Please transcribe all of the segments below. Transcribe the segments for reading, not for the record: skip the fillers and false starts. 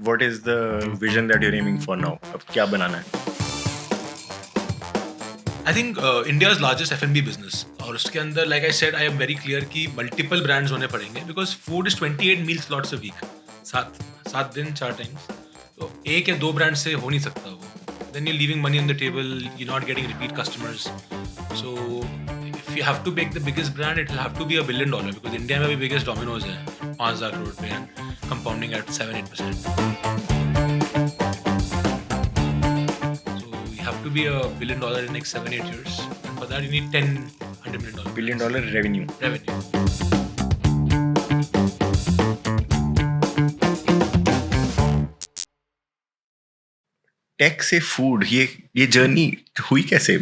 what is the vision that you're aiming for now? अब क्या बनाना है? I think India's largest F&B business और उसके अंदर like I said I am very clear कि multiple brands होने पड़ेंगे because food is 28 meal slots a week, सात दिन 4 times, तो एक या दो ब्रांड से हो नहीं सकता वो. Then you're leaving money on the table, you're not getting repeat customers. So if you have to make the biggest brand, it will have to be $1 billion because India में भी biggest Domino's है 5,000 crore पे and compounding at 7-8%. You have to be $1 billion in the next 7-8 years. And for that, you need $100 million. $1 billion revenue. Take से food ये journey हुई कैसे?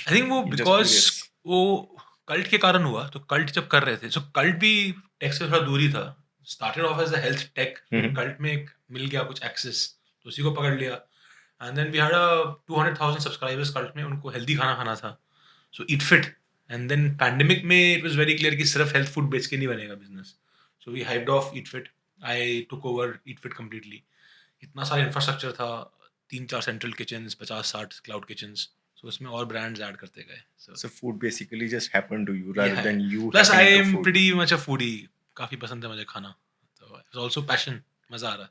I think वो because वो कल्ट के कारण हुआ. तो कल्ट जब कर रहे थे, so कल्ट भी टेक से थोड़ा दूर ही था. Started off as a health tech. Cult में मिल गया कुछ एक्सेस, तो उसी को पकड़ लिया. And then we had 200,000 subscribers cult में, उनको हेल्दी खाना खाना था. So eat fit. And then pandemic में it was very clear कि सिर्फ health food बेच के नहीं बनेगा business. So we hyped off eat fit. I took over eat fit completely. इतना सारा infrastructure था, 3-4 central kitchens, 50-60 cloud kitchens. So उसमें और brands add करते गए. So food basically just happened to you rather than you. Plus I am pretty much a foodie. काफी पसंद है मुझे खाना. So it's also passion. मजा आ रहा है.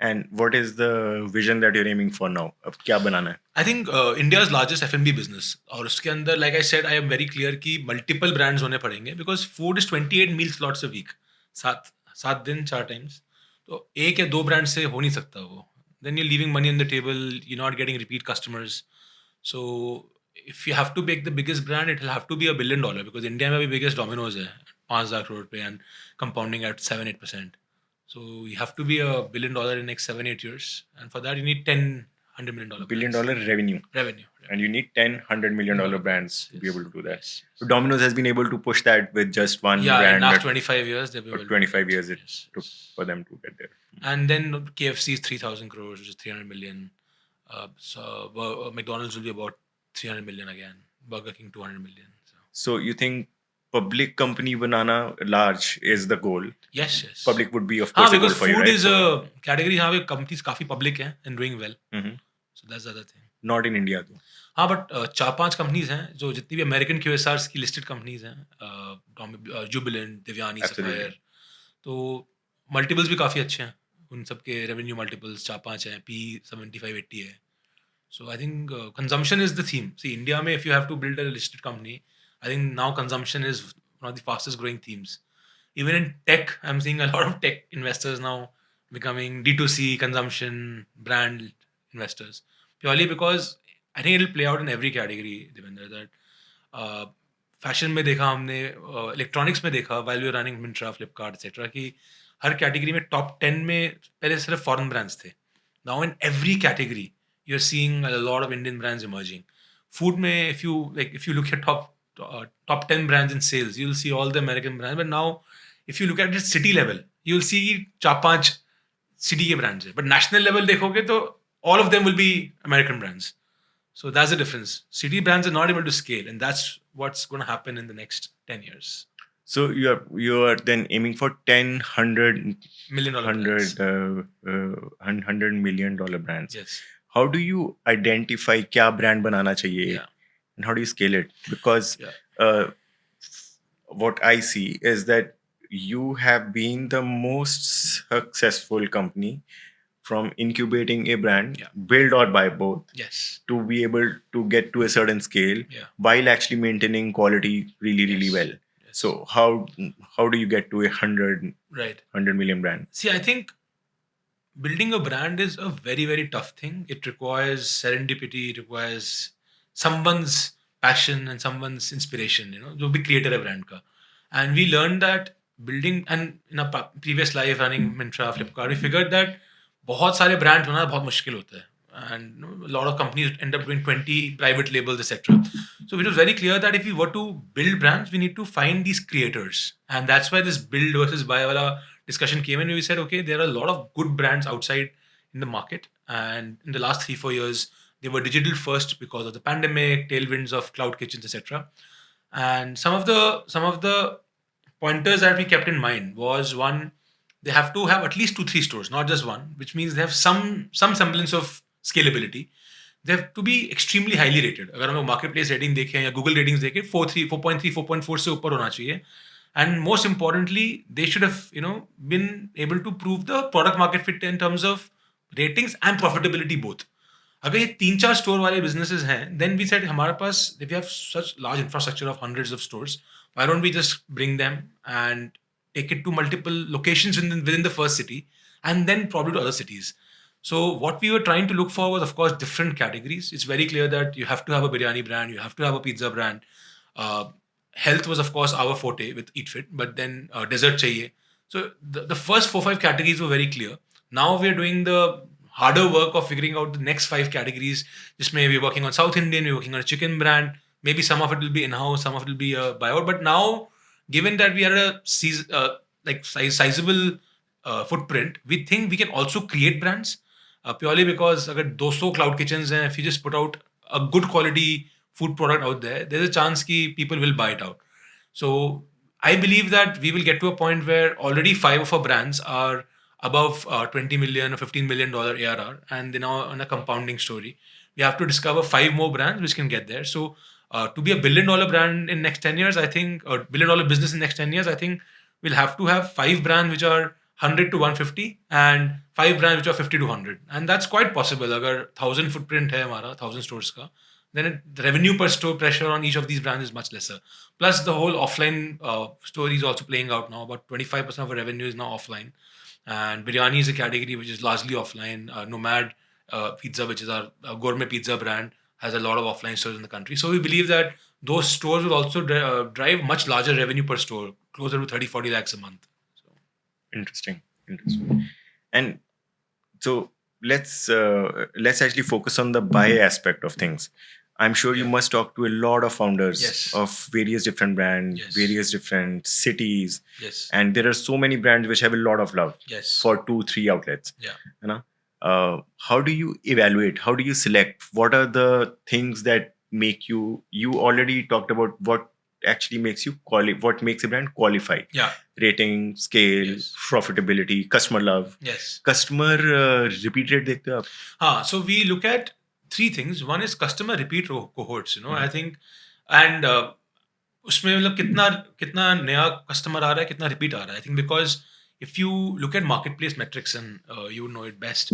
And what is the vision that you're aiming for now? अब क्या बनाना है? I think India's largest F&B business और उसके अंदर like I said I am very clear कि multiple brands होने पड़ेंगे because food is 28 meal slots a week, सात दिन 4 times, तो एक या दो ब्रांड से हो नहीं सकता वो. Then you're leaving money on the table, you're not getting repeat customers. So if you have to make the biggest brand, it will have to be $1 billion because India में भी biggest Domino's है 5,000 crore पे and compounding at 7-8%. So you have to be $1 billion in the next 7-8 years, and for that you need $100 million. $1 billion revenue. And you need $100 million brands to be able to do that. Yes. So Domino's has been able to push that with just one brand. Yeah, in last 25 years they've been able 25 years it took for them to get there. And then KFC is 3,000 crores, which is 300 million. So McDonald's will be about 300 million again. Burger King 200 million. So you think public company banana large is the goal? Yes. Public would be of course because a goal for food you, right? is a category यहाँ पे companies काफी public हैं and doing well. So that's the other thing. Not in India though. हाँ, but 4-5 companies हैं जो जितनी भी American QSRs की लिस्टेड कंपनीज हैं, जुबिलेंट, दिव्यानी, सफायर, तो मल्टीपल्स भी काफ़ी अच्छे हैं. उन सब के रेवेन्यू मल्टीपल्स 4-5 हैं, P 75-80 है. So I think consumption is the theme. See, India में if you have to build a listed company, I think now consumption is one of the fastest growing themes. Even in tech, I'm seeing a lot of tech investors now becoming D2C consumption brand investors. Purely because I think it'll play out in every category, Deepinder, that fashion में देखा हमने, electronics में देखा while we were running Myntra, Flipkart, etc. कि हर category में top 10 में पहले सिर्फ foreign brands थे. Now in every category, you're seeing a lot of Indian brands emerging. Food में if you look at top 10 brands in sales, you'll see all the American brands. But now if you look at it city level, you'll see 4-5 city के brands है. But national level देखोगे तो all of them will be American brands. So that's the difference. City brands are not able to scale, and that's what's going to happen in the next 10 years. So you are then aiming for $100 million brands. Yes. How do you identify क्या brand बनाना चाहिए? And how do you scale it? Because what I see is that you have been the most successful company from incubating a brand, build or buy both, to be able to get to a certain scale while actually maintaining quality really well. So how do you get to a 100 million brand? See, I think building a brand is a very, very tough thing. It requires serendipity, it requires someone's passion and someone's inspiration, जो भी creator है brand का. And we learned that building, and in a previous life running Myntra, Flipkart, we figured that बहुत सारे brand होना बहुत मुश्किल होता है. And a lot of companies end up doing 20 private labels, etc. So it was very clear that if we were to build brands, we need to find these creators. And that's why this build versus buy wala discussion came in. We said, okay, there are a lot of good brands outside in the market. And in the last 3-4 years, they were digital first because of the pandemic, tailwinds of cloud kitchens, etc. And some of the pointers that we kept in mind was, one, they have to have at least 2-3 stores, not just one, which means they have some semblance of scalability. They have to be extremely highly rated. अगर हम लोग marketplace rating देखें या Google ratings देखें, 4.3, 4.3, 4.4 से ऊपर होना चाहिए. And most importantly, they should have been able to prove the product market fit in terms of ratings and profitability both. अगर ये 3-4 स्टोर वाले businesses हैं, then we said हमारे पास, if we have such large infrastructure of hundreds of stores, why don't we just bring them and take it to multiple locations within the first city and then probably to other cities. So what we were trying to look for was, of course, different categories. It's very clear that you have to have a biryani brand, you have to have a pizza brand. Health was, of course, our forte with Eat Fit, but then dessert chahiye. So the first 4-5 categories were very clear. Now we're doing the harder work of figuring out the next 5 categories. Just maybe working on South Indian, we're working on a chicken brand. Maybe some of it will be in-house, some of it will be a buyout. But now, given that we are a sizable footprint, we think we can also create brands purely because अगर 200 cloud kitchens हैं, if you just put out a good quality food product out there, there's a chance that people will buy it out. So I believe that we will get to a point where already 5 of our brands are above 20 million or $15 million ARR, and they're now on a compounding story. We have to discover 5 more brands which can get there. So to be a $1 billion brand in next 10 years, I think, or $1 billion business in next 10 years, I think we'll have to have 5 brands which are 100 to 150 and 5 brands which are 50 to 100. And that's quite possible. Agar 1,000 footprint hai hamara, 1,000 stores ka, then the revenue per store pressure on each of these brands is much lesser. Plus the whole offline story is also playing out now. About 25% of our revenue is now offline. And biryani is a category which is largely offline. Nomad Pizza, which is our gourmet pizza brand, has a lot of offline stores in the country. So we believe that those stores will also drive much larger revenue per store, closer to 30-40 lakhs a month. So. Interesting. And so let's actually focus on the buy aspect of things. I'm sure you must talk to a lot of founders of various different brands, various different cities. And there are so many brands which have a lot of love for 2-3 outlets. How do you evaluate? How do you select? What are the things that make you already talked about what actually makes you what makes a brand qualify? Rating, scale, profitability, customer love. Customer repeat rate dekhte ho aap? So we look at 3 things. One is customer repeat cohorts, I think, and उसमें मतलब कितना नया customer आ रहा है, कितना repeat आ रहा है. I think because if you look at marketplace metrics, and you would know it best,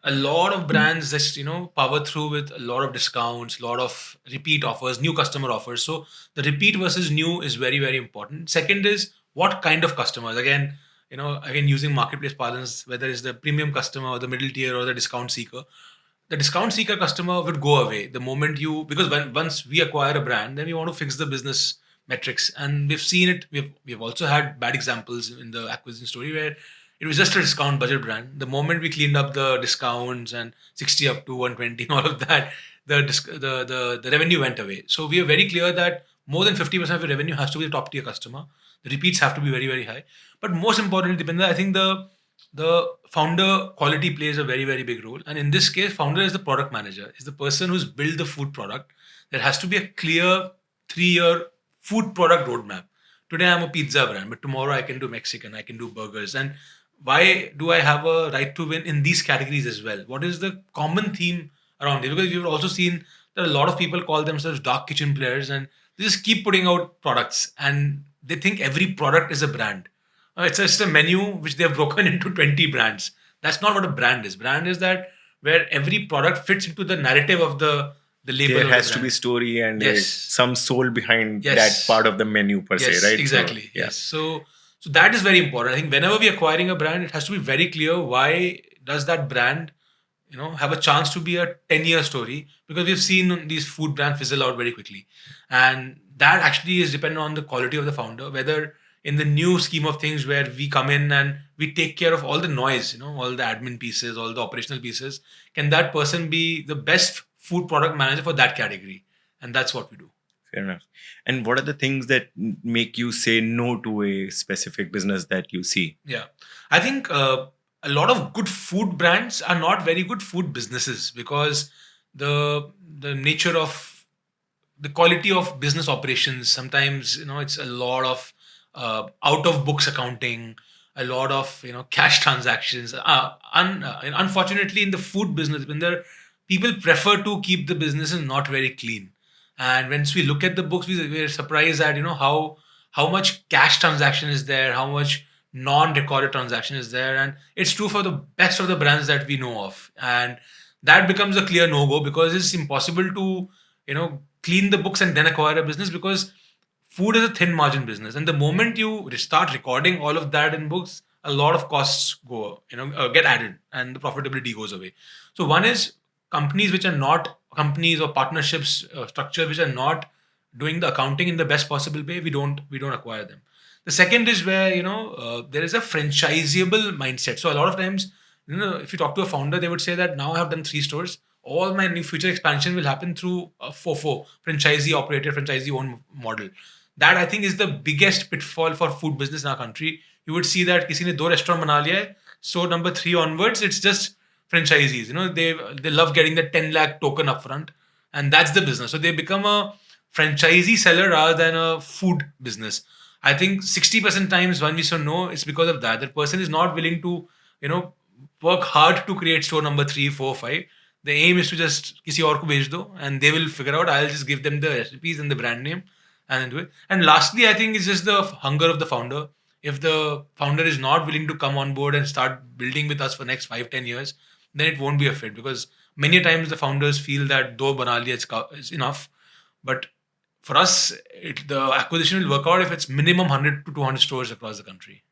a lot of brands just power through with a lot of discounts, lot of repeat offers, new customer offers. So the repeat versus new is very, very important. Second is what kind of customers. Again using marketplace parlance, whether it's the premium customer or the middle tier or the discount seeker. The discount seeker customer would go away the moment because once we acquire a brand, then we want to fix the business metrics, and we've seen it. We've also had bad examples in the acquisition story where it was just a discount budget brand. The moment we cleaned up the discounts and 60 up to 120 and all of that, the revenue went away. So we are very clear that more than 50% of your revenue has to be a top tier customer. The repeats have to be very, very high. But most importantly, Deepinder, I think the founder quality plays a very, very big role. And in this case, founder is the product manager, is the person who's built the food product. There has to be a clear 3-year food product roadmap. Today I'm a pizza brand, but tomorrow I can do Mexican, I can do burgers. And why do I have a right to win in these categories as well? What is the common theme around it? Because we've also seen that a lot of people call themselves dark kitchen players and they just keep putting out products and they think every product is a brand. It's just a menu which they have broken into 20 brands. That's not what a brand is. Brand is that where every product fits into the narrative of the label. There has to be story and some soul behind that part of the menu per se, right? Exactly. So, yes. So that is very important. I think whenever we're acquiring a brand, it has to be very clear why does that brand have a chance to be a 10-year story, because we've seen these food brands fizzle out very quickly. And that actually is dependent on the quality of the founder, whether in the new scheme of things where we come in and we take care of all the noise, all the admin pieces, all the operational pieces, can that person be the best food product manager for that category? And that's what we do. Fair enough. And what are the things that make you say no to a specific business that you see? Yeah. I think a lot of good food brands are not very good food businesses because the nature of the quality of business operations, sometimes, it's a lot of out of books accounting. a lot of cash transactions. Unfortunately, in the food business, when there people prefer to keep the businesses not very clean. And once we look at the books, we're surprised at how much cash transaction is there, how much non-recorded transaction is there, and it's true for the best of the brands that we know of. And that becomes a clear no-go, because it's impossible to clean the books and then acquire a business, because food is a thin margin business, and the moment you start recording all of that in books, a lot of costs get added, and the profitability goes away. So one is companies which are not companies or partnerships structure which are not doing the accounting in the best possible way. We don't acquire them. The second is where there is a franchisable mindset. So a lot of times, if you talk to a founder, they would say that now I have done 3 stores. All my new future expansion will happen through a FOFO, franchisee operated, franchisee owned model. That I think is the biggest pitfall for food business in our country. You would see that किसी ने 2 restaurant बना लिया है, so number 3 onwards, it's just franchisees. They love getting the 10 lakh token upfront, and that's the business. So they become a franchisee seller rather than a food business. I think 60% times when we say no, it's because of that. That person is not willing to, you know, work hard to create store number 3, 4, 5. The aim is to just किसी और को भेज दो, and they will figure out. I'll just give them the recipes and the brand name and then do it. And lastly, I think it's just the hunger of the founder. If the founder is not willing to come on board and start building with us for next 5, 10 years, then it won't be a fit, because many times the founders feel that do bana liya is enough. But for us, the acquisition will work out if it's minimum 100 to 200 stores across the country.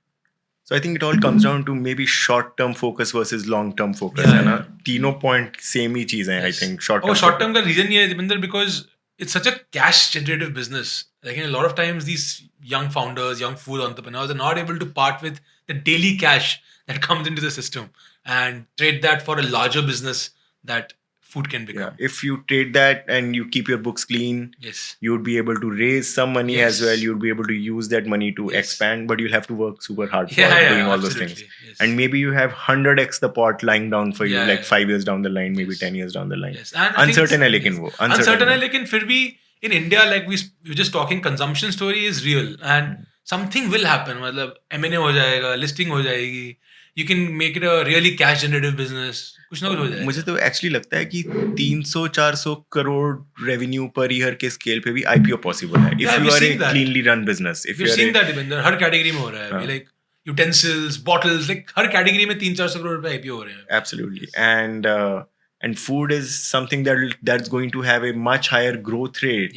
So I think it all comes down to maybe short-term focus versus long-term focus. है ना? तीनों point same ही चीज़ हैं. I think short-term. Short-term का reason ये है Deepinder, because it's such a cash-generative business. Like a lot of times, these young founders, young food entrepreneurs are not able to part with the daily cash that comes into the system and trade that for a larger business that food can become. Yeah. If you trade that and you keep your books clean, yes, you would be able to raise some money as well. You'd be able to use that money to expand, but you'll have to work super hard for doing all those things. Yes. And maybe you have 100x the pot lying down for you, like 5 years down the line, maybe 10 years down the line. Yes. And uncertain है लेकिन वो. Uncertain है लेकिन फिर भी in India, like we were just talking, consumption story is real, and something will happen. मतलब M&A हो जाएगा, listing हो जाएगी. You can make it a really cash generative business. कुछ ना कुछ हो जाएगा. मुझे तो एक्चुअली लगता है कि 300-400 करोड़ रेवेन्यू पर ईयर के स्केल पे भी आईपीओ पॉसिबल है if you are a cleanly run business. If you are seeing that Deepinder, हर कैटेगरी में हो रहा है. लाइक यूटेंसिल्स, बॉटल्स, लाइक हर कैटेगरी में 300-400 करोड़ रुपए आईपीओ हो रहे हैं. Absolutely. And food is something that's going to have a much higher growth rate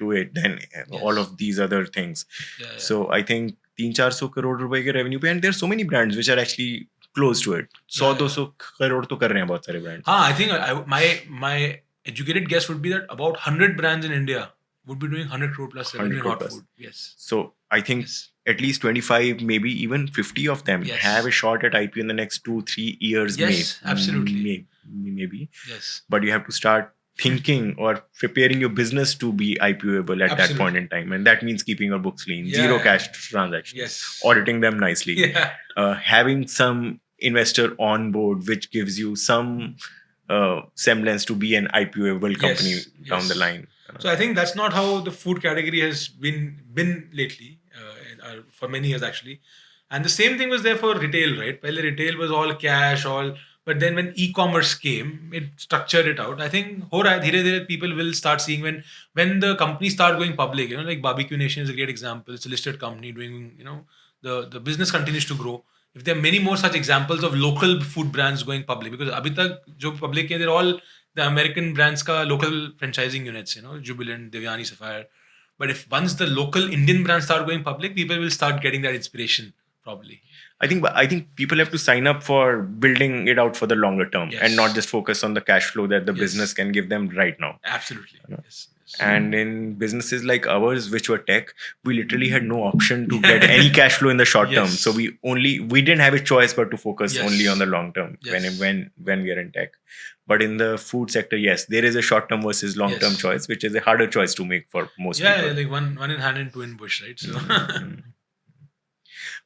to it than all of these other things. So I think 300-400 crore रुपए के revenue पे, and there are so many brands which are actually close to it. 100-200 crore तो कर रहे हैं बहुत सारे brands. हाँ, I think my educated guess would be that about 100 brands in India would be doing 100 crore plus revenue in hot food. Yes. So I think at least 25, maybe even 50 of them have a shot at IPO in the next 2-3 years. Yes, absolutely. Maybe. Yes. But you have to start thinking or preparing your business to be IPOable at that point in time. And that means keeping your books clean, zero cash transactions, auditing them nicely, having some investor on board, which gives you some semblance to be an IPOable company down the line. So I think that's not how the food category has been lately, for many years actually. And the same thing was there for retail, right? Pehle retail was all cash, but then when e-commerce came, it structured it out. I think ho raha hai, dheere people will start seeing when the companies start going public, like Barbecue Nation is a great example. It's a listed company doing, the business continues to grow. If there are many more such examples of local food brands going public, because abhi tak jo public hai, they're all the American brands ka local franchising units, Jubilant, Devyani, Sapphire. But if once the local Indian brands start going public, people will start getting that inspiration probably. I think people have to sign up for building it out for the longer term and not just focus on the cash flow that the business can give them right now. Absolutely. Yes. And in businesses like ours, which were tech, we literally had no option to get any cash flow in the short term. So we didn't have a choice but to focus only on the long term when we are in tech. But in the food sector, yes, there is a short term versus long term choice, which is a harder choice to make for most people. Yeah, like one in hand and two in bush, right? So.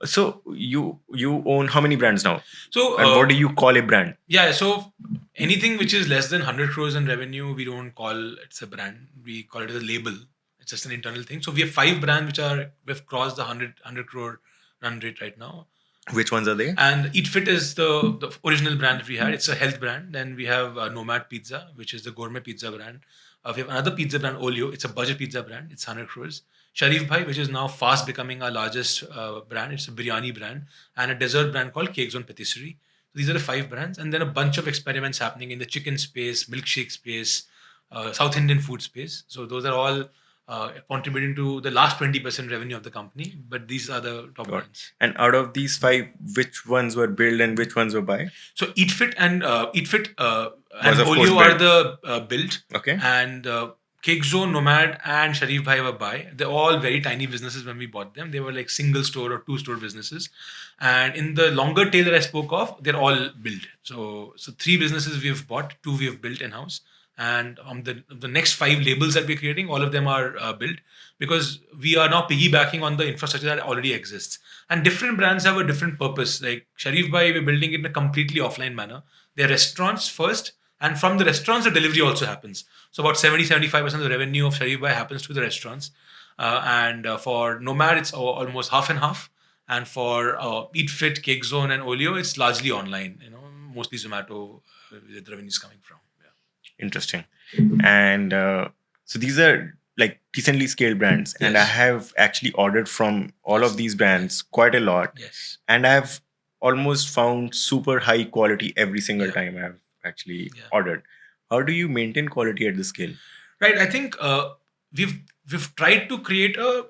So you own how many brands now? So and what do you call a brand? Yeah, so anything which is less than 100 crores in revenue, we don't call it's a brand. We call it as a label. It's just an internal thing. So we have 5 brands which we've crossed the 100 crore run rate right now. Which ones are they? And Eat Fit is the original brand that we had. It's a health brand. Then we have Nomad Pizza, which is the gourmet pizza brand. We have another pizza brand, Olio. It's a budget pizza brand. It's 100 crores. Sharif Bhai, which is now fast becoming our largest brand. It's a biryani brand. And a dessert brand called Cake Zone Patisserie. So these are the 5 brands. And then a bunch of experiments happening in the chicken space, milkshake space, South Indian food space. So those are all contributing to the last 20% revenue of the company. But these are the top brands. And out of these 5, which ones were built and which ones were buy? So Eat Fit and Olio are the build. Okay. And Cake Zone, Nomad, and Sharif Bhai were buy. They're all very tiny businesses when we bought them. They were like single store or 2 store businesses. And in the longer tail that I spoke of, they're all built. So 3 businesses we have bought, 2 we have built in-house. And the next 5 labels that we're creating, all of them are built because we are now piggybacking on the infrastructure that already exists. And different brands have a different purpose. Like Sharif Bhai, we're building it in a completely offline manner. They're restaurants first, and from the restaurants, the delivery also happens. So about 70-75% of the revenue of Sharif Bhai happens to the restaurants. And for Nomad, it's almost half and half. And for Eat Fit, Cake Zone, and Olio, it's largely online. Mostly Zomato, where the revenue is coming from. Interesting. And so these are like decently scaled brands. Yes. And I have actually ordered from all of these brands quite a lot. Yes. And I've almost found super high quality every single time I've actually ordered. How do you maintain quality at this scale? Right. I think we've tried to create a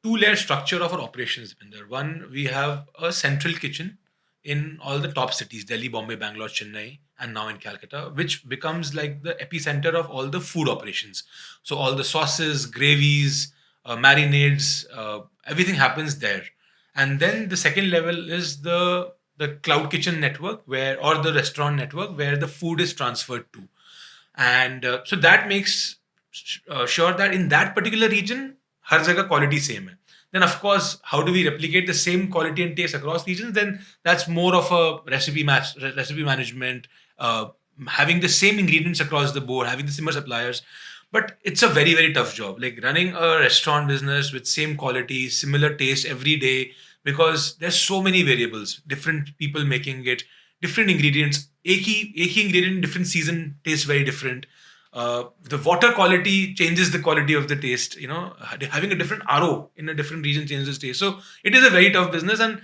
2-layer structure of our operations. One, we have a central kitchen in all the top cities, Delhi, Bombay, Bangalore, Chennai, and now in Calcutta, which becomes like the epicenter of all the food operations. So all the sauces, gravies, marinades, everything happens there. And then the second level is the cloud kitchen network or the restaurant network where the food is transferred to. And so that makes sure that in that particular region, har jagah quality same hai. Then, of course, how do we replicate the same quality and taste across regions? Then that's more of a recipe management, having the same ingredients across the board, having the similar suppliers. But it's a very, very tough job. Like running a restaurant business with same quality, similar taste every day, because there's so many variables, different people making it, different ingredients. Ek hi ingredient in different season tastes very different. The water quality changes the quality of the taste. Having a different RO in a different region changes taste. So it is a very tough business, and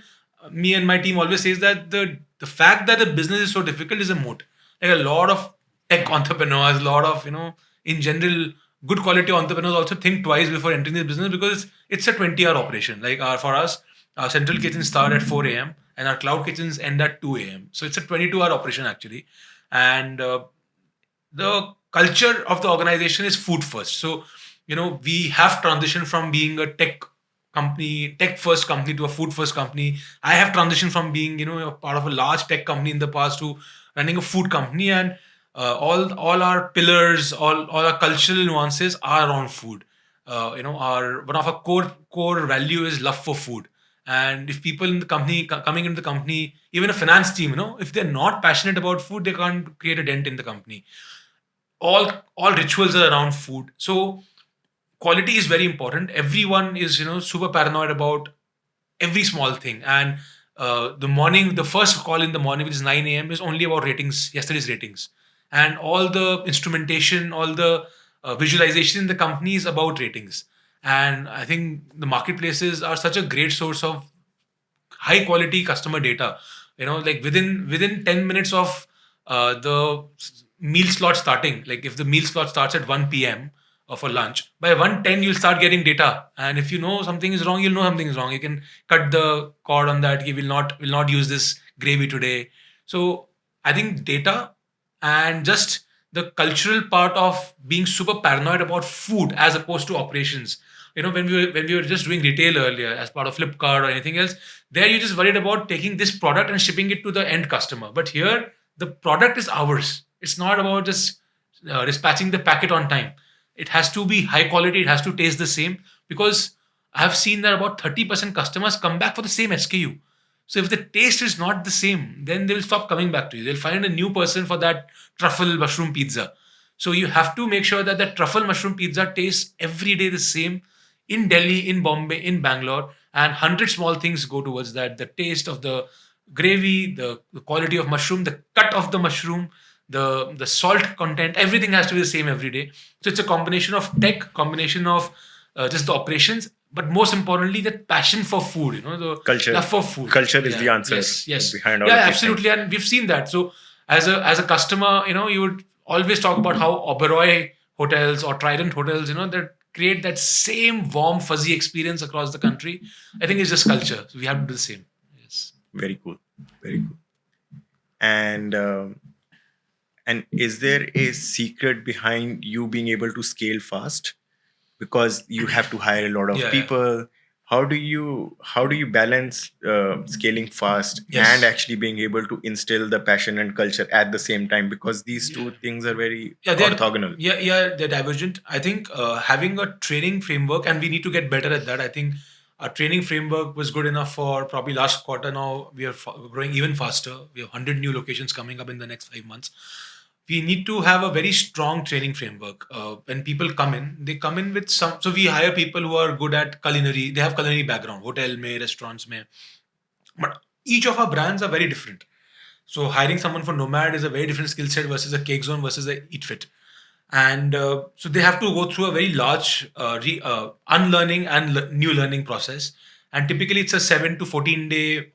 me and my team always says that the fact that the business is so difficult is a moat. Like a lot of tech entrepreneurs, a lot of in general good quality entrepreneurs also think twice before entering this business because it's a 20-hour operation. Like for us, our central kitchens start at 4 a.m. and our cloud kitchens end at 2 a.m. So it's a 22-hour operation actually, and the culture of the organization is food first. So, we have transitioned from being a tech first company to a food first company. I have transitioned from being, a part of a large tech company in the past to running a food company, and all our pillars, all our cultural nuances are around food. One of our core value is love for food. And if people in the company coming into the company, even a finance team, if they're not passionate about food, they can't create a dent in the company. All rituals are around food. So quality is very important. Everyone is super paranoid about every small thing. And the first call in the morning, which is 9 a.m., is only about ratings, yesterday's ratings. And all the instrumentation, all the visualization in the company is about ratings. And I think the marketplaces are such a great source of high quality customer data. Like within 10 minutes of the meal slot starting, like if the meal slot starts at 1 p.m. For lunch, by 1:10 you'll start getting data, and if you know something is wrong, you'll know something is wrong. You can cut the cord on that. You will not use this gravy today. So I think data and just the cultural part of being super paranoid about food as opposed to operations. When we were just doing retail earlier as part of Flipkart or anything else, there you're just worried about taking this product and shipping it to the end customer. But here the product is ours. It's not about just dispatching the packet on time. It has to be high quality. It has to taste the same, because I have seen that about 30% customers come back for the same SKU. So if the taste is not the same, then they will stop coming back to you. They'll find a new person for that truffle mushroom pizza. So you have to make sure that the truffle mushroom pizza tastes every day the same in Delhi, in Bombay, in Bangalore. and 100 small things go towards that. The taste of the gravy, the quality of mushroom, the cut of the mushroom, the salt content, everything has to be the same every day. So it's a combination of tech, combination of just the operations, but most importantly, that passion for food, the Culture. love for food. Culture is the answer. Yes. Behind all Yeah, of these absolutely. things. And we've seen that. So as a customer, you would always talk about how Oberoi hotels or Trident hotels, that create that same warm, fuzzy experience across the country. I think it's just culture. So we have to do the same. Yes. Very cool. Very cool. And is there a secret behind you being able to scale fast? Because you have to hire a lot of Yeah. people. How do you balance scaling fast Yes. and actually being able to instill the passion and culture at the same time? Because these two things are very orthogonal. They're divergent. I think having a training framework, and we need to get better at that. I think our training framework was good enough for probably last quarter. Now we are growing even faster. We have 100 new locations coming up in the next 5 months. We need to have a very strong training framework. When people come in, they come in with some. So we hire people who are good at culinary. They have culinary background, hotel mein, restaurants mein. But each of our brands are very different. So hiring someone for Nomad is a very different skill set versus a Cake Zone versus a Eat Fit. And so they have to go through a very large unlearning and new learning process. And typically it's a 7 to 14 day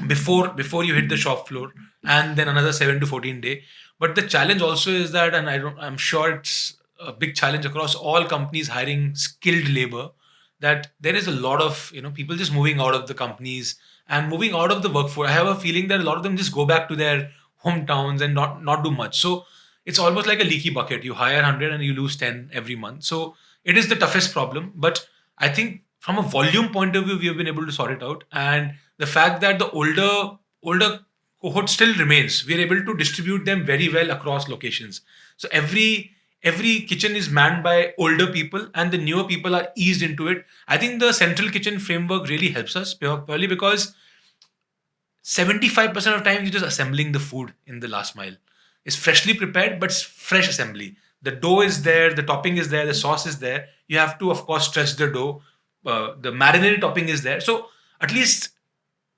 before you hit the shop floor, and then another 7 to 14 day. But the challenge also is that, and I'm sure it's a big challenge across all companies hiring skilled labor, that there is a lot of people just moving out of the companies and moving out of the workforce. I have a feeling that a lot of them just go back to their hometowns and not do much. So it's almost like a leaky bucket. You hire 100 and you lose 10 every month. So it is the toughest problem. But I think from a volume point of view, we have been able to sort it out. And the fact that the older cohort still remains, we are able to distribute them very well across locations. So every kitchen is manned by older people, and the newer people are eased into it. I think the central kitchen framework really helps us purely because 75% of the time you're just assembling the food in the last mile. It's freshly prepared, but it's fresh assembly. The dough is there, the topping is there, the sauce is there. You have to, of course, stretch the dough. The marinated topping is there. So at least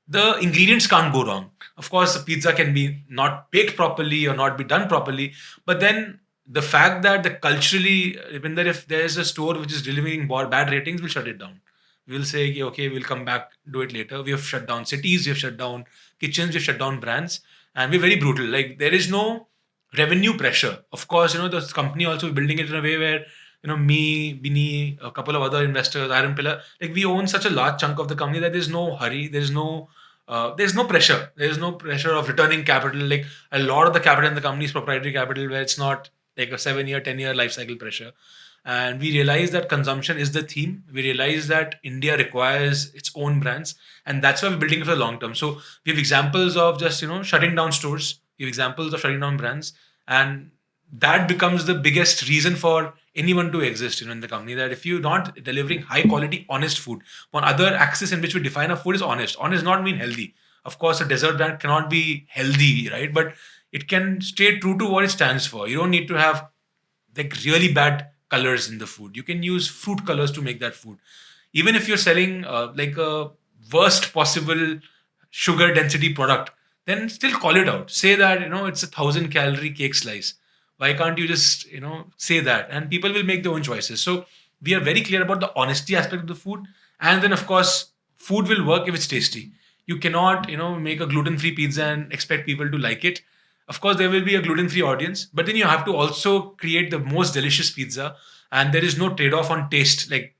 the ingredients can't go wrong. Of course, a pizza can be not baked properly or not be done properly, but then the fact that the culturally, even that if there's a store which is delivering bad ratings, we'll shut it down. We'll say, okay, we'll come back, do it later. We have shut down cities, we have shut down kitchens, we have shut down brands, and we're very brutal. Like there is no revenue pressure. Of course, the company also building it in a way where me, Bini, a couple of other investors, Iron Pillar, like we own such a large chunk of the company that there's no hurry, there's no pressure. There's no pressure of returning capital. Like a lot of the capital in the company is proprietary capital, where it's not like a 7 year, 10 year life cycle pressure. And we realize that consumption is the theme. We realize that India requires its own brands, and that's why we're building it for the long term. So we have examples of just shutting down stores. We have examples of shutting down brands, and that becomes the biggest reason for anyone to exist in the company. That if you're not delivering high quality, honest food, one other axis in which we define a food is honest. Honest does not mean healthy. Of course, a dessert brand cannot be healthy, right? But it can stay true to what it stands for. You don't need to have like really bad colors in the food. You can use fruit colors to make that food. Even if you're selling like a worst possible sugar density product, then still call it out. Say that it's 1,000 calorie cake slice. Why can't you just say that? And people will make their own choices. So we are very clear about the honesty aspect of the food, and then of course food will work if it's tasty. You cannot make a gluten-free pizza and expect people to like it. Of course there will be a gluten-free audience, but then you have to also create the most delicious pizza, and there is no trade-off on taste. Like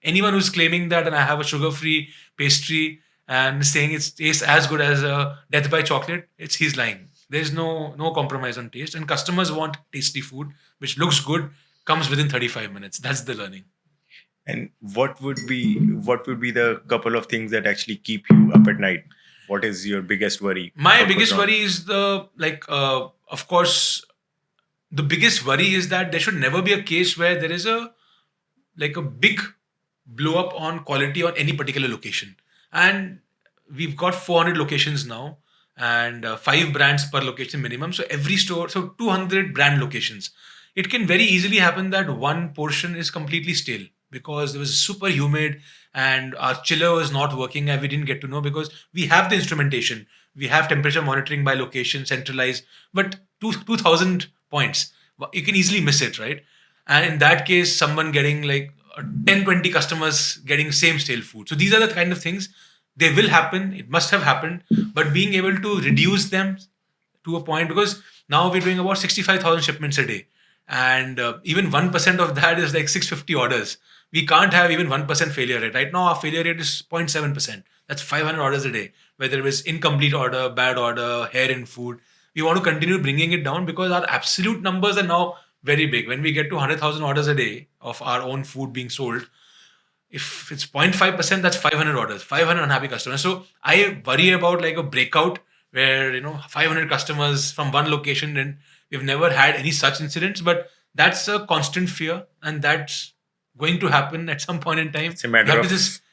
anyone who's claiming that, and I have a sugar-free pastry and saying it tastes as good as a death by chocolate, he's lying. There's no compromise on taste, and customers want tasty food which looks good, comes within 35 minutes. That's the learning. And what would be the couple of things that actually keep you up at night? What is your biggest worry? My biggest worry is of course, the biggest worry is that there should never be a case where there is a big blow up on quality on any particular location. And we've got 400 locations now, and 5 brands per location minimum. So every store, so 200 brand locations. It can very easily happen that one portion is completely stale. because it was super humid and our chiller was not working, and we didn't get to know because we have the instrumentation, we have temperature monitoring by location centralized, but 2,000 points, you can easily miss it, right? And in that case, someone getting like 10, 20 customers getting same stale food. So these are the kind of things, they will happen, it must have happened, but being able to reduce them to a point, because now we're doing about 65,000 shipments a day, and even 1% of that is like 650 orders. We can't have even 1% failure rate. Right now our failure rate is 0.7%. That's 500 orders a day, whether it was incomplete order, bad order, hair in food. We want to continue bringing it down because our absolute numbers are now very big. When we get to 100,000 orders a day of our own food being sold, if it's 0.5%, that's 500 orders, 500 unhappy customers. So I worry about like a breakout where, 500 customers from one location, and we've never had any such incidents, but that's a constant fear, and that's going to happen at some point in time. It's a matter of,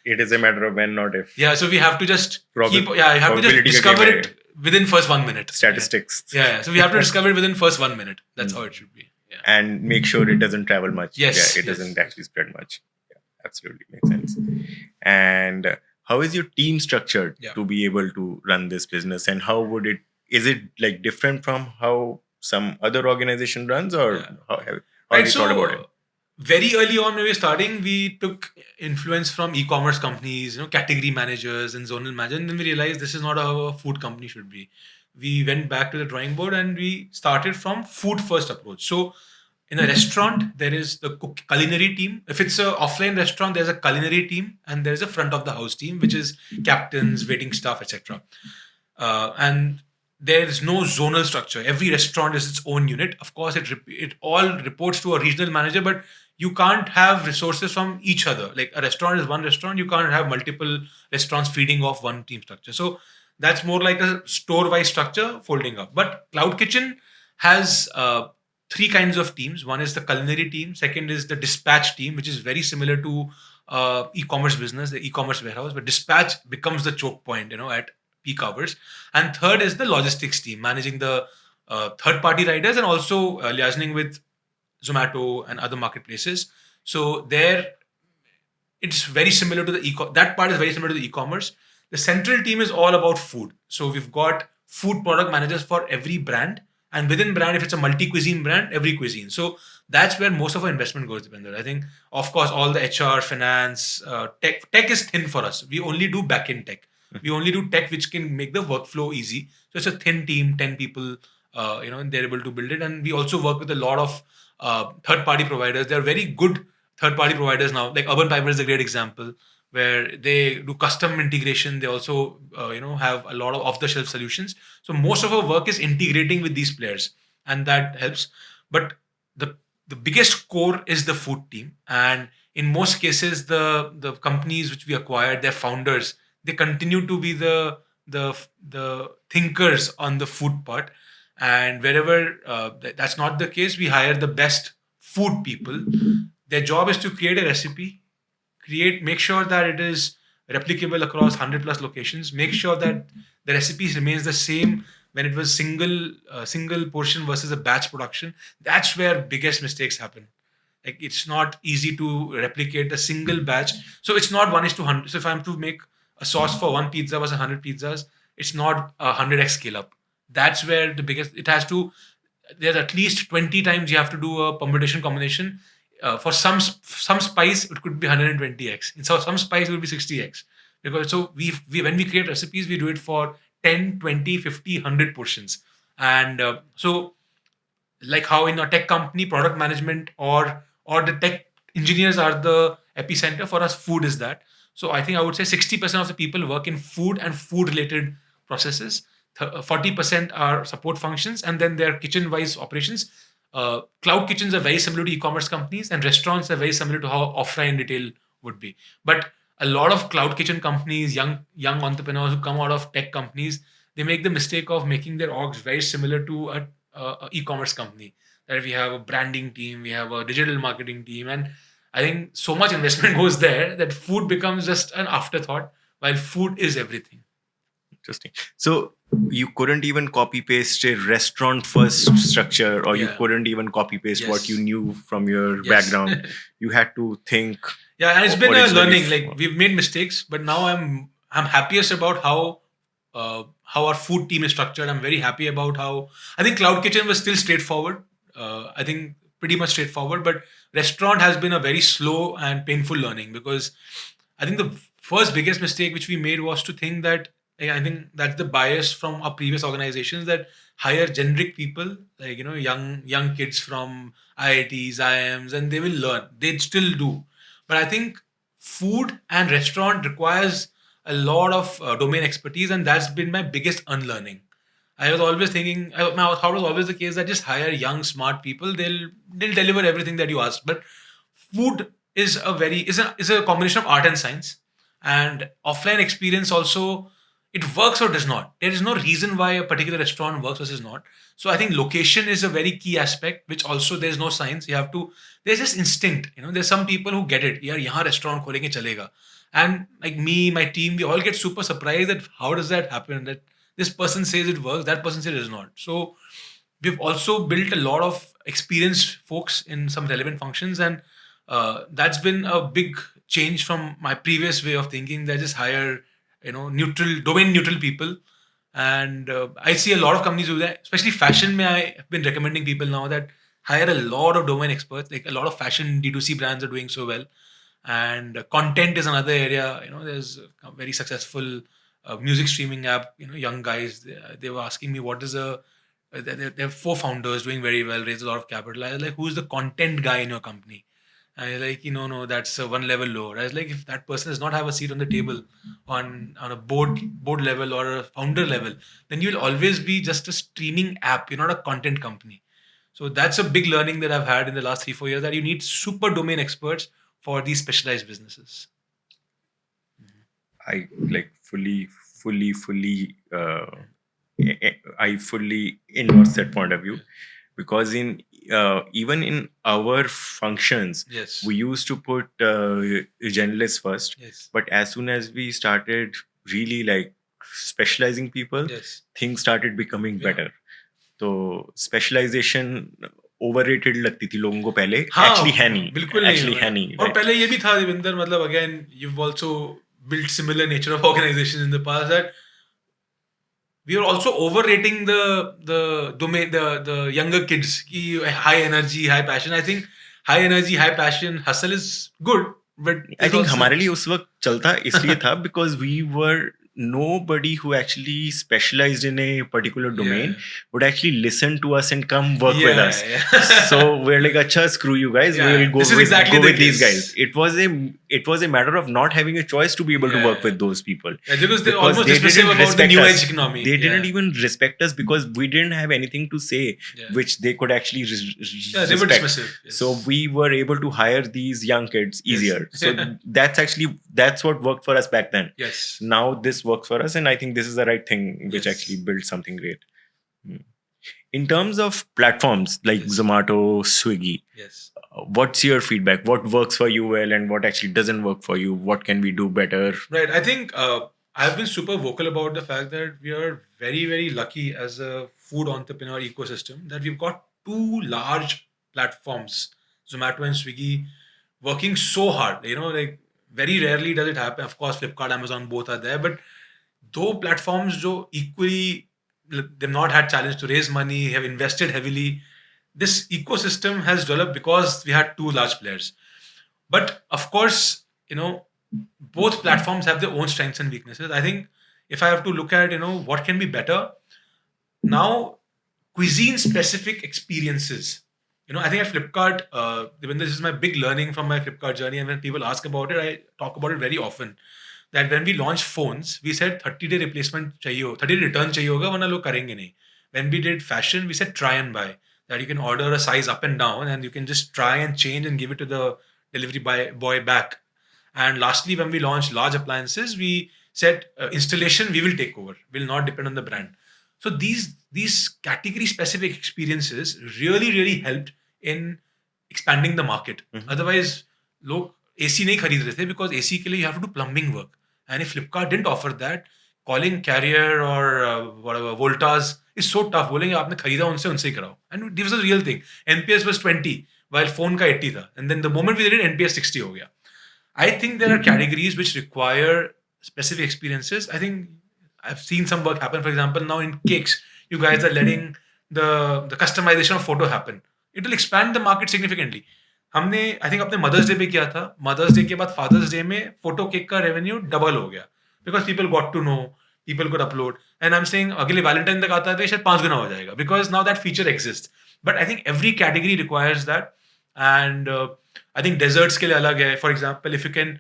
it is a matter of when, not if. Yeah, so we have to just you have to just discover it within first 1 minute. Statistics. Yeah. So we have to discover it within first 1 minute. That's how it should be. Yeah. And make sure it doesn't travel much. Yes. Yeah, it doesn't actually spread much. Yeah, absolutely makes sense. And how is your team structured to be able to run this business? And how would is it like different from how some other organization runs, or how have you thought about it? Very early on when we were starting, we took influence from e-commerce companies, category managers and zonal managers, and then we realized this is not how a food company should be. We went back to the drawing board and we started from food first approach. So in a restaurant, there is the culinary team. If it's an offline restaurant, there's a culinary team and there's a front of the house team, which is captains, waiting staff, etc. And there is no zonal structure. Every restaurant is its own unit. Of course, it all reports to a regional manager, but you can't have resources from each other. Like a restaurant is one restaurant, you can't have multiple restaurants feeding off one team structure. So that's more like a store-wise structure folding up. But Cloud Kitchen has three kinds of teams. One is the culinary team. Second is the dispatch team, which is very similar to e-commerce business, the e-commerce warehouse, but dispatch becomes the choke point, at peak hours. And third is the logistics team, managing the third-party riders and also liaising with Zomato and other marketplaces. So there, it's very similar to that part is very similar to the e-commerce. The central team is all about food. So we've got food product managers for every brand, and within brand, if it's a multi-cuisine brand, every cuisine. So that's where most of our investment goes, Deepinder. I think, of course, all the HR, finance, tech. Tech is thin for us. We only do back-end tech. We only do tech which can make the workflow easy. So it's a thin team, 10 people, and they're able to build it. And we also work with a lot of third-party providers. They're very good third-party providers now. Like Urban Piper is a great example where they do custom integration. They also, have a lot of off-the-shelf solutions. So most of our work is integrating with these players, and that helps. But the biggest core is the food team, and in most cases, the companies which we acquired, their founders, they continue to be the thinkers on the food part. And wherever that's not the case, we hire the best food people. Their job is to create a recipe, make sure that it is replicable across 100 plus locations, make sure that the recipe remains the same when it was single portion versus a batch production. That's where biggest mistakes happen. Like it's not easy to replicate a single batch. So it's not 1:100. So if I'm to make a sauce for one pizza versus 100 pizzas, it's not 100x scale up. That's where the biggest, there's at least 20 times you have to do a permutation combination. For some spice, it could be 120x. And so some spice will be 60x. Because so we when we create recipes, we do it for 10, 20, 50, 100 portions. And so like how in a tech company, product management or the tech engineers are the epicenter, for us, food is that. So I think I would say 60% of the people work in food and food related processes. 40% are support functions, and then their kitchen-wise operations. Cloud kitchens are very similar to e-commerce companies, and restaurants are very similar to how offline retail would be. But a lot of cloud kitchen companies, young entrepreneurs who come out of tech companies, they make the mistake of making their orgs very similar to a e-commerce company. That we have a branding team, we have a digital marketing team, and I think so much investment goes there that food becomes just an afterthought, while food is everything. Interesting. So you couldn't even copy paste a restaurant first structure, or you couldn't even copy paste what you knew from your background. You had to think Yeah, and it's been a originally learning. Like we've made mistakes, but now I'm happiest about how our food team is structured. I'm very happy about how I think Cloud Kitchen was still straightforward. I think pretty much straightforward, but restaurant has been a very slow and painful learning because I think the first biggest mistake which we made was to think that I think that's the bias from our previous organizations that hire generic people like young kids from IITs, IIMs, and they will learn. They still do, but I think food and restaurant requires a lot of domain expertise, and that's been my biggest unlearning. I was always thinking, my thought was always the case that just hire young, smart people. They'll deliver everything that you ask. But food is a combination of art and science, and offline experience also it works or does not. There is no reason why a particular restaurant works versus not. So I think location is a very key aspect, which also there's no science. You have to. There's just instinct. There's some people who get it. Yeah, यहाँ restaurant खोलेंगे चलेगा. And like me, my team, we all get super surprised that how does that happen? That this person says it works, that person says it does not. So we've also built a lot of experienced folks in some relevant functions, and that's been a big change from my previous way of thinking. That just hire neutral domain neutral people, and I see a lot of companies do that, especially fashion. I have been recommending people now that hire a lot of domain experts. Like a lot of fashion D2C brands are doing so well, and content is another area. There's a very successful music streaming app. Young guys, they were asking me what is a they have four founders doing very well, raised a lot of capital. I was like, who's the content guy in your company? And he's like, no, that's one level lower. I was like, if that person does not have a seat on the table on a board level or a founder level, then you'll always be just a streaming app. You're not a content company. So that's a big learning that I've had in the last 3-4 years, that you need super domain experts for these specialized businesses. I like fully I fully endorse that point of view, because in even in our functions, Yes. we used to put generalists first, Yes. but as soon as we started really like specializing people, Yes. things started becoming Yeah. better. So specialization overrated लगती थी लोगों को पहले, हाँ, actually है नहीं, बिल्कुल नहीं actually है है भाई। नहीं, और right? पहले ये भी था देविंदर, मतलब again you've also built similar nature of organizations in the past, that we are also overrating the domain, the younger kids की high energy, high passion. I think high energy, high passion, hustle is good, but I think also, हमारे लिए उस वक्त चलता इसलिए था because we were nobody who actually specialized in a particular domain would actually listen to us and come work with us. So we're like, acha, screw you guys. Yeah, We'll this is exactly go the with these case. guys. It was a matter of not having a choice to be able to work with those people. Yeah, because they're almost dismissive about the new age economy. They didn't even respect us because we didn't have anything to say which they could actually they were dismissive. Yes. So we were able to hire these young kids easier. So that's what worked for us back then. Yes. Now this works for us, and I think this is the right thing which Yes. actually built something great. In terms of platforms like Zomato, Swiggy, what's your feedback? What works for you well and what actually doesn't work for you? What can we do better? Right. I think I've been super vocal about the fact that we are very, very lucky as a food entrepreneur ecosystem that we've got two large platforms, Zomato and Swiggy, working so hard. Like very rarely does it happen. Of course, Flipkart, Amazon, both are there, but though platforms जो equally they've not had challenge to raise money, have invested heavily. This ecosystem has developed because we had two large players. But of course, both platforms have their own strengths and weaknesses. I think if I have to look at what can be better now, cuisine specific experiences. I think at Flipkart, this is my big learning from my Flipkart journey, and when people ask about it, I talk about it very often. That when we launched phones, we said 30-day replacement चाहिए, 30-day return चाहिए होगा, वरना लोग करेंगे नहीं. When we did fashion, we said try and buy. That you can order a size up and down, and you can just try and change and give it to the delivery boy back. And lastly, when we launched large appliances, we said installation we will take over. Will not depend on the brand. So these category specific experiences really, really helped in expanding the market. Otherwise, लोग AC नहीं खरीद रहे थे because AC के लिए you have to do plumbing work. And if Flipkart didn't offer that, calling Carrier or whatever Voltas is so tough. बोलेंगे आपने खरीदा उनसे ही कराओ. And this was a real thing. NPS was 20 while phone का 80 था. And then the moment we did it, NPS 60 हो गया. I think there are categories which require specific experiences. I think I've seen some work happen. For example, now in cakes, you guys are letting the customization of photo happen. It will expand the market significantly. हमने I think अपने mother's day पे किया था. Mother's day के बाद father's day में photo cake का revenue double हो गया because people got to know, people could upload. And I am saying अगले वैलेंटाइन तक आता है तो ये शायद 5 गुना हो जाएगा because now that feature exist. But I think every category requires that. And I think desserts के लिए अलग है. For example if you can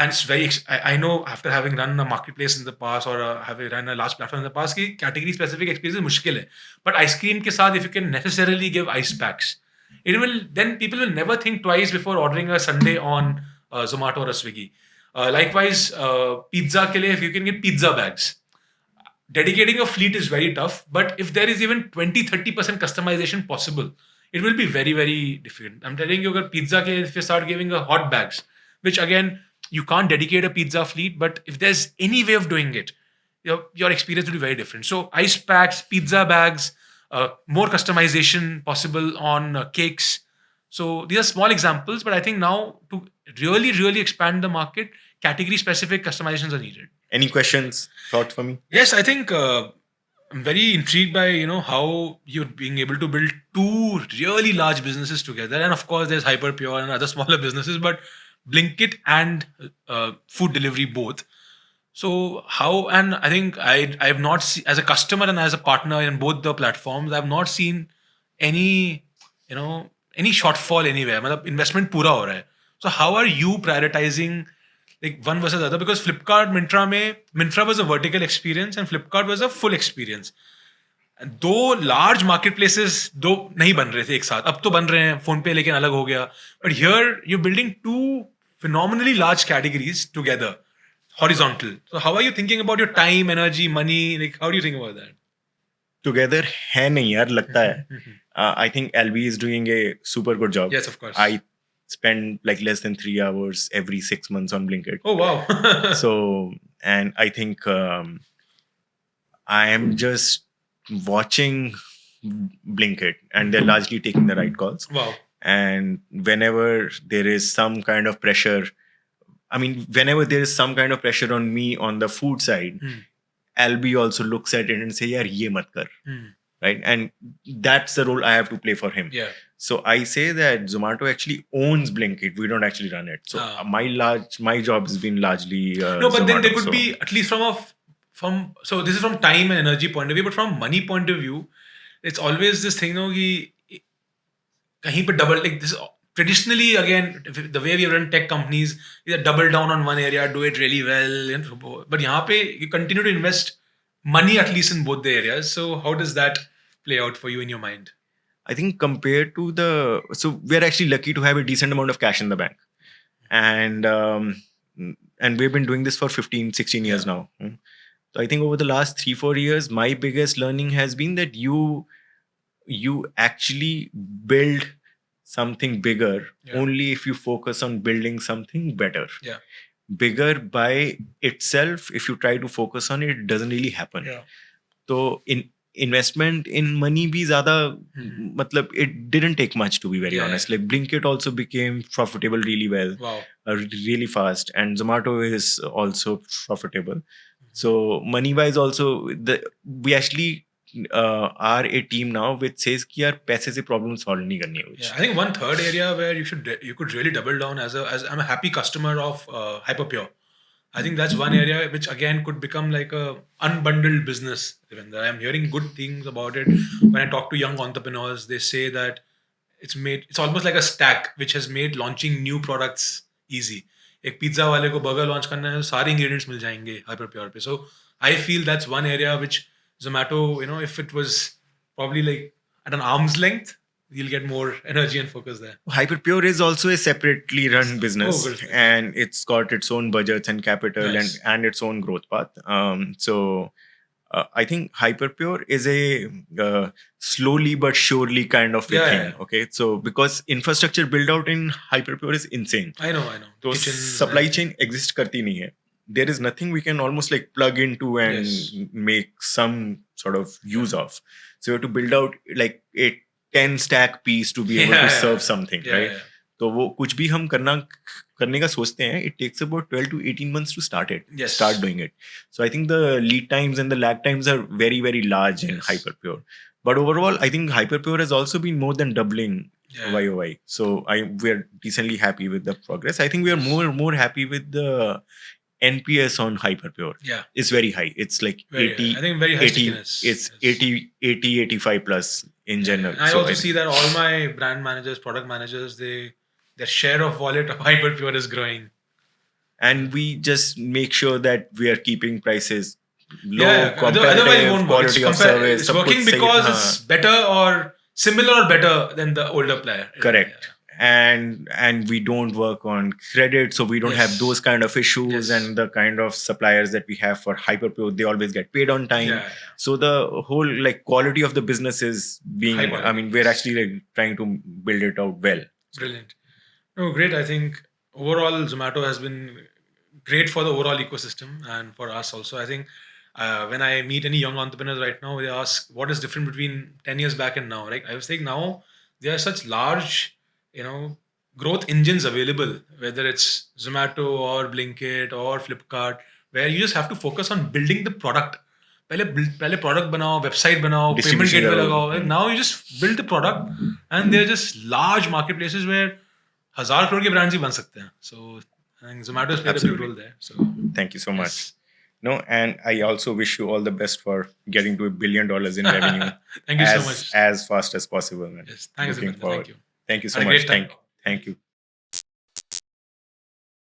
and it's very I know after having run a marketplace in the past or having run a large platform in the past कि category specific experience मुश्किल है. But ice cream के साथ if you can necessarily give ice packs, it will then people will never think twice before ordering a sundae on Zomato or a Swiggy. Likewise, pizza के लिए if you can get pizza bags. Dedicating a fleet is very tough, but if there is even 20-30% customization possible, it will be very, very difficult. I'm telling you, pizza, if you start giving a hot bags, which again, you can't dedicate a pizza fleet, but if there's any way of doing it, your experience will be very different. So ice packs, pizza bags, more customization possible on cakes. So these are small examples, but I think now to really, really expand the market, category specific customizations are needed. Any questions, thoughts for me? Yes, I think I'm very intrigued by how you're being able to build two really large businesses together, and of course there's Hyperpure and other smaller businesses, but Blinkit and food delivery both. So how? And I think I have not seen, as a customer and as a partner in both the platforms, I've not seen any any shortfall anywhere. मतलब investment पूरा हो रहा है. So how are you prioritizing like one versus the other? Because Flipkart, Myntra was a vertical experience and Flipkart was a full experience. दो large market places दो नहीं बन रहे थे एक साथ. अब तो बन रहे हैं फोन पे लेकिन अलग हो गया. But here you building to phenomenally large categories together, horizontal. So how are you thinking about your time, energy, money? Like how do you think about that? Together है नहीं यार, लगता है. I think LB is doing a super good job. Yes, of course. I spend like less than 3 hours every 6 months on Blinkit. Oh wow. So, and I think I am just watching Blinkit and they're largely taking the right calls. Wow. And whenever there is some kind of pressure, whenever there is some kind of pressure on me on the food side, LB also looks at it and say, yaar, ye mat kar. Right? And that's the role I have to play for him. Yeah. So I say that Zomato actually owns Blinkit. We don't actually run it. So my job has been largely no, but Zomato, then there could be at least so this is from time and energy point of view, but from money point of view, it's always this thing, कि कहीं पे double, like this traditionally again the way we run tech companies is double down on one area, do it really well, but यहाँ पे you continue to invest money at least in both the areas. So how does that play out for you in your mind? I think compared to so we're actually lucky to have a decent amount of cash in the bank, and we've been doing this for 15-16 years now. So I think over the last 3-4 years, my biggest learning has been that you actually build something bigger only if you focus on building something better. Yeah. Bigger by itself, if you try to focus on it, it doesn't really happen. Yeah. So in investment in money bhi zyada, matlab it didn't take much, to be very honest. Like Blinkit also became profitable really well. Wow. Really fast, and Zomato is also profitable. So money wise also, we actually are a team now which says कि यार पैसे से problem solve नहीं करनी है. Yeah, I think one third area where you could really double down as I'm a happy customer of Hyperpure. I think that's one area which again could become like a unbundled business. I'm hearing good things about it. When I talk to young entrepreneurs, they say that it's almost like a stack which has made launching new products easy. एक pizza वाले को burger launch करना है, सारे ingredients मिल जाएंगे Hyperpure पे. So I feel that's one area which Zomato, if it was probably like at an arm's length, you'll get more energy and focus there. Hyperpure is also a separately run business, and it's got its own budgets and capital. Nice. and its own growth path. So I think Hyperpure is a slowly but surely kind of a thing. Yeah. Okay, so because infrastructure build out in Hyperpure is insane. I know. So supply chain exists करती नहीं है. There is nothing we can almost like plug into and make some sort of use of. So you have to build out like a 10 stack piece to be able to serve something, right? Yeah. तो वो कुछ भी हम करने का सोचते हैं, it takes about 12 to 18 months to start doing it. So I think the lead times and the lag times are very, very large in Hyperpure. But overall, I think Hyperpure has also been more than doubling YOY. So we're decently happy with the progress. I think we are more happy with the NPS on Hyperpure. It's very high. It's like very 80. High. I think very high 80. stickiness. It's 80, 85 plus in general. And I also see that all my brand managers, product managers, their share of wallet of Hyperpure is growing. And we just make sure that we are keeping prices low, otherwise it won't work. quality of service. It's working because it's better or similar or better than the older player. Correct. And we don't work on credit, so we don't have those kind of issues. And the kind of suppliers that we have for Hyperpure, they always get paid on time. So the whole like quality of the business is being, I mean, we're actually like trying to build it out well. Brilliant. No, great. I think overall Zomato has been great for the overall ecosystem and for us also. I think when I meet any young entrepreneurs right now, they ask what is different between 10 years back and now. Right? I was saying now there are such large, growth engines available, whether it's Zomato or Blinkit or Flipkart, where you just have to focus on building the product. पहले product बनाओ, website बनाओ, payment gateway लगाओ. Now you just build the product, and they're just large marketplaces where 1,000 crore के brands ही बन सकते हैं. So I think Zomato has played a big role there. So thank you so much. No, and I also wish you all the best for getting to $1 billion in revenue. Thank you so much. As fast as possible, man. Yes, thanks. Looking forward. Thank you. Thank you so much. Thank you.